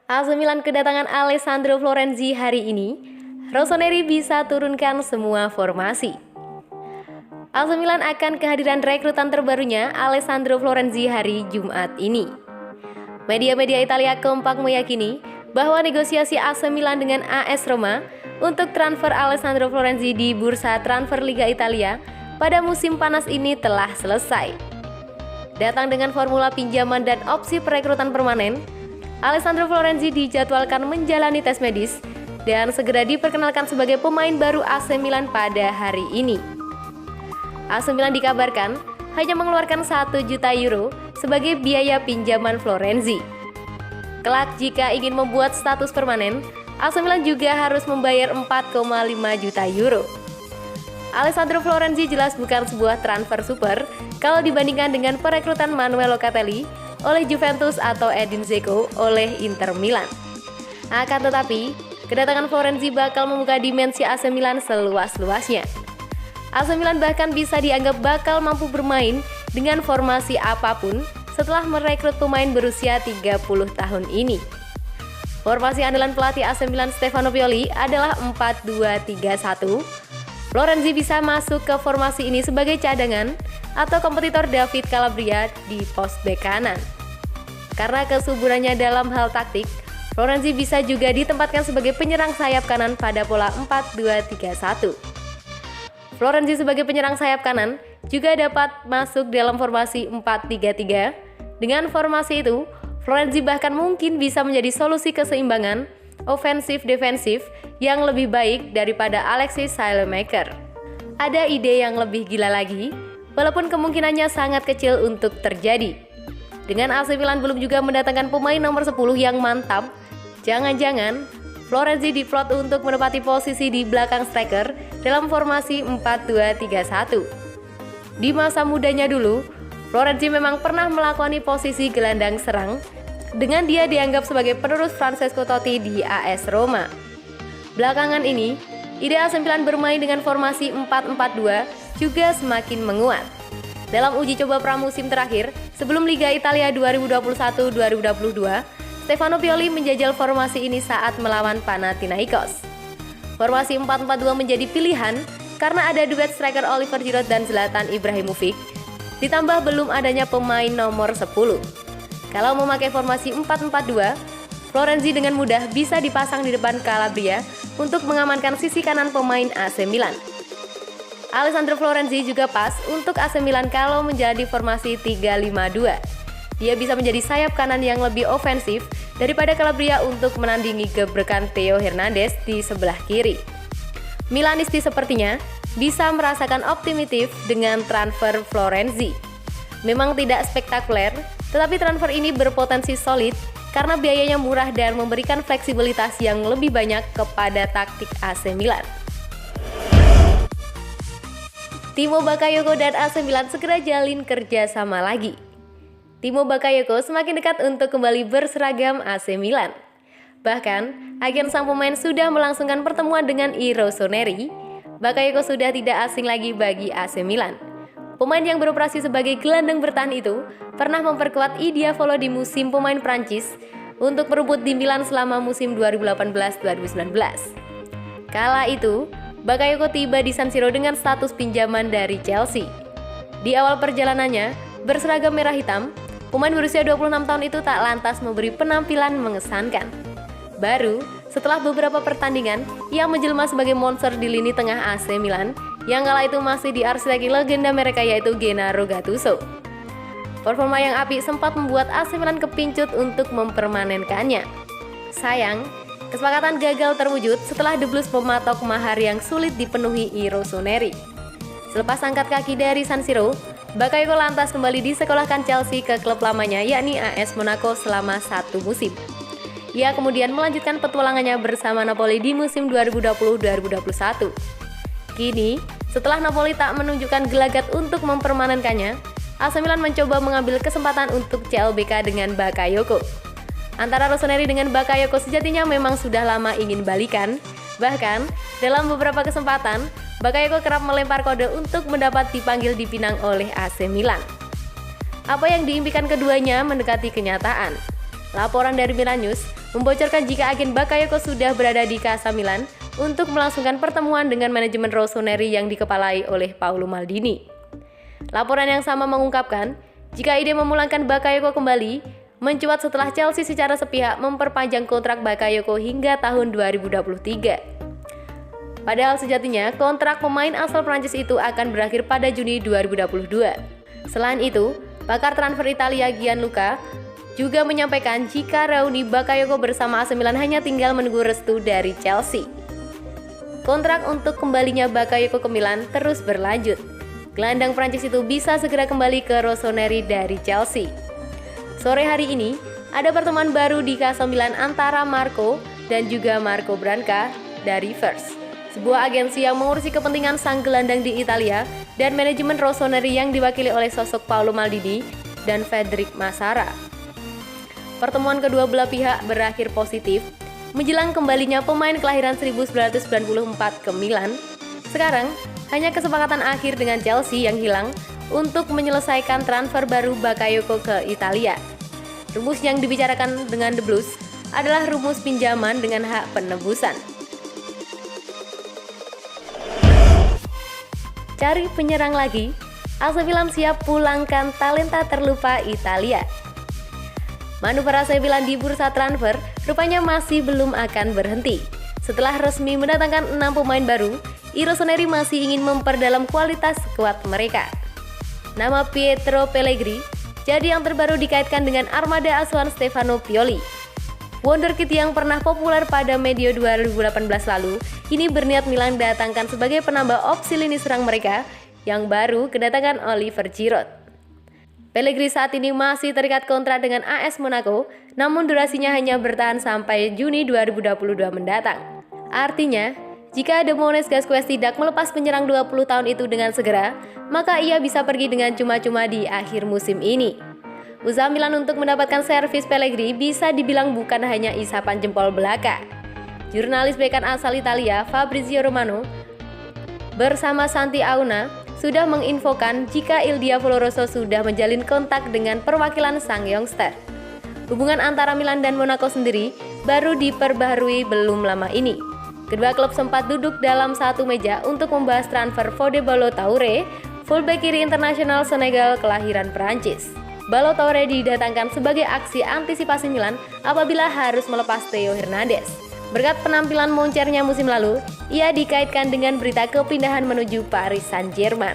AC Milan kedatangan Alessandro Florenzi hari ini. Rossoneri bisa turunkan semua formasi. AC Milan akan kehadiran rekrutan terbarunya Alessandro Florenzi hari Jumat ini. Media-media Italia kompak meyakini bahwa negosiasi AC Milan dengan AS Roma untuk transfer Alessandro Florenzi di bursa transfer Liga Italia pada musim panas ini telah selesai. Datang dengan formula pinjaman dan opsi perekrutan permanen, Alessandro Florenzi dijadwalkan menjalani tes medis dan segera diperkenalkan sebagai pemain baru AC Milan pada hari ini. AC Milan dikabarkan hanya mengeluarkan 1 juta euro sebagai biaya pinjaman Florenzi. Kelak jika ingin membuat status permanen, AC Milan juga harus membayar 4,5 juta euro. Alessandro Florenzi jelas bukan sebuah transfer super kalau dibandingkan dengan perekrutan Manuel Locatelli oleh Juventus atau Edin Dzeko oleh Inter Milan. Akan tetapi, kedatangan Florenzi bakal membuka dimensi AC Milan seluas-luasnya. AC Milan bahkan bisa dianggap bakal mampu bermain dengan formasi apapun setelah merekrut pemain berusia 30 tahun ini. Formasi andalan pelatih AC Milan Stefano Pioli adalah 4-2-3-1. Florenzi bisa masuk ke formasi ini sebagai cadangan atau kompetitor David Calabria di pos bek kanan. Karena kesuburannya dalam hal taktik, Florenzi bisa juga ditempatkan sebagai penyerang sayap kanan pada pola 4-2-3-1. Florenzi sebagai penyerang sayap kanan juga dapat masuk dalam formasi 4-3-3. Dengan formasi itu, Florenzi bahkan mungkin bisa menjadi solusi keseimbangan ofensif-defensif yang lebih baik daripada Alexis Saelemaekers. Ada ide yang lebih gila lagi, walaupun kemungkinannya sangat kecil untuk terjadi. Dengan AC Milan belum juga mendatangkan pemain nomor 10 yang mantap, jangan-jangan Florenzi diplot untuk menempati posisi di belakang striker dalam formasi 4-2-3-1. Di masa mudanya dulu, Florenzi memang pernah melakoni posisi gelandang serang, dengan dia dianggap sebagai penerus Francesco Totti di AS Roma. Belakangan ini, ide AC Milan bermain dengan formasi 4-4-2 juga semakin menguat. Dalam uji coba pramusim terakhir, sebelum Liga Italia 2021-2022, Stefano Pioli menjajal formasi ini saat melawan Panathinaikos. Formasi 4-4-2 menjadi pilihan karena ada duet striker Oliver Giroud dan Zlatan Ibrahimovic, ditambah belum adanya pemain nomor 10. Kalau memakai formasi 4-4-2, Florenzi dengan mudah bisa dipasang di depan Calabria untuk mengamankan sisi kanan pemain AC Milan. Alessandro Florenzi juga pas untuk AC Milan kalau menjadi formasi 3-5-2. Dia bisa menjadi sayap kanan yang lebih ofensif daripada Calabria untuk menandingi gebrekan Theo Hernandez di sebelah kiri. Milanisti sepertinya bisa merasakan optimistis dengan transfer Florenzi. Memang tidak spektakuler, tetapi transfer ini berpotensi solid karena biayanya murah dan memberikan fleksibilitas yang lebih banyak kepada taktik AC Milan. Timo Bakayoko dan AC Milan segera jalin kerja sama lagi. Timo Bakayoko semakin dekat untuk kembali berseragam AC Milan. Bahkan, agen sang pemain sudah melangsungkan pertemuan dengan Rossoneri. Bakayoko sudah tidak asing lagi bagi AC Milan. Pemain yang beroperasi sebagai gelandang bertahan itu pernah memperkuat Diavolo di musim pemain Prancis untuk merebut di Milan selama musim 2018-2019. Kala itu, Bakayoko tiba di San Siro dengan status pinjaman dari Chelsea. Di awal perjalanannya, berseragam merah hitam, pemain berusia 26 tahun itu tak lantas memberi penampilan mengesankan. Baru setelah beberapa pertandingan, ia menjelma sebagai monster di lini tengah AC Milan yang kala itu masih diarsiteki legenda mereka yaitu Gennaro Gattuso. Performa yang apik sempat membuat AC Milan kepincut untuk mempermanenkannya. Sayang, kesepakatan gagal terwujud setelah The Blues mematok mahar yang sulit dipenuhi Rossoneri. Selepas angkat kaki dari San Siro, Bakayoko lantas kembali disekolahkan Chelsea ke klub lamanya yakni AS Monaco selama 1 musim. Ia kemudian melanjutkan petualangannya bersama Napoli di musim 2020-2021. Kini, setelah Napoli tak menunjukkan gelagat untuk mempermanenkannya, AC Milan mencoba mengambil kesempatan untuk CLBK dengan Bakayoko. Antara Rossoneri dengan Bakayoko sejatinya memang sudah lama ingin balikan. Bahkan, dalam beberapa kesempatan, Bakayoko kerap melempar kode untuk mendapat dipanggil di Pinang oleh AC Milan. Apa yang diimpikan keduanya mendekati kenyataan. Laporan dari Milan News membocorkan jika agen Bakayoko sudah berada di Casa Milan untuk melangsungkan pertemuan dengan manajemen Rossoneri yang dikepalai oleh Paolo Maldini. Laporan yang sama mengungkapkan jika ide memulangkan Bakayoko kembali mencuat setelah Chelsea secara sepihak memperpanjang kontrak Bakayoko hingga tahun 2023. Padahal sejatinya kontrak pemain asal Prancis itu akan berakhir pada Juni 2022. Selain itu, pakar transfer Italia Gianluca juga menyampaikan jika reuni Bakayoko bersama AC Milan hanya tinggal menunggu restu dari Chelsea. Kontrak untuk kembalinya Bakayoko ke Milan terus berlanjut. Gelandang Prancis itu bisa segera kembali ke Rossoneri dari Chelsea. Sore hari ini, ada pertemuan baru di Casa Milan antara Marco dan juga Marco Branca dari First, sebuah agensi yang mengurusi kepentingan sang gelandang di Italia, dan manajemen Rossoneri yang diwakili oleh sosok Paolo Maldini dan Federic Massara. Pertemuan kedua belah pihak berakhir positif menjelang kembalinya pemain kelahiran 1994 ke Milan. Sekarang, hanya kesepakatan akhir dengan Chelsea yang hilang untuk menyelesaikan transfer baru Bakayoko ke Italia. Rumus yang dibicarakan dengan The Blues adalah rumus pinjaman dengan hak penebusan. Cari penyerang lagi, AC Milan siap pulangkan talenta terlupa Italia. Manuver AC Milan di bursa transfer rupanya masih belum akan berhenti. Setelah resmi mendatangkan 6 pemain baru, Rossoneri masih ingin memperdalam kualitas skuad mereka. Nama Pietro Pellegrini jadi yang terbaru dikaitkan dengan armada asuhan Stefano Pioli. Wonderkid yang pernah populer pada medio 2018 lalu, kini berniat Milan datangkan sebagai penambah opsi lini serang mereka yang baru kedatangan Oliver Giroud. Pellegrini saat ini masih terikat kontrak dengan AS Monaco, namun durasinya hanya bertahan sampai Juni 2022 mendatang. Artinya, jika Demones Gasquez tidak melepas penyerang 20 tahun itu dengan segera, maka ia bisa pergi dengan cuma-cuma di akhir musim ini. Usaha Milan untuk mendapatkan servis Pellegrini bisa dibilang bukan hanya isapan jempol belaka. Jurnalis bekan asal Italia Fabrizio Romano bersama Santi Auna sudah menginfokan jika Il Diavolo Rosso sudah menjalin kontak dengan perwakilan sang youngster. Hubungan antara Milan dan Monaco sendiri baru diperbaharui belum lama ini. Kedua klub sempat duduk dalam satu meja untuk membahas transfer Fode Ballo-Touré, fullback kiri internasional Senegal kelahiran Prancis. Ballo-Touré didatangkan sebagai aksi antisipasi Milan apabila harus melepas Theo Hernandez. Berkat penampilan moncernya musim lalu, ia dikaitkan dengan berita kepindahan menuju Paris Saint-Germain.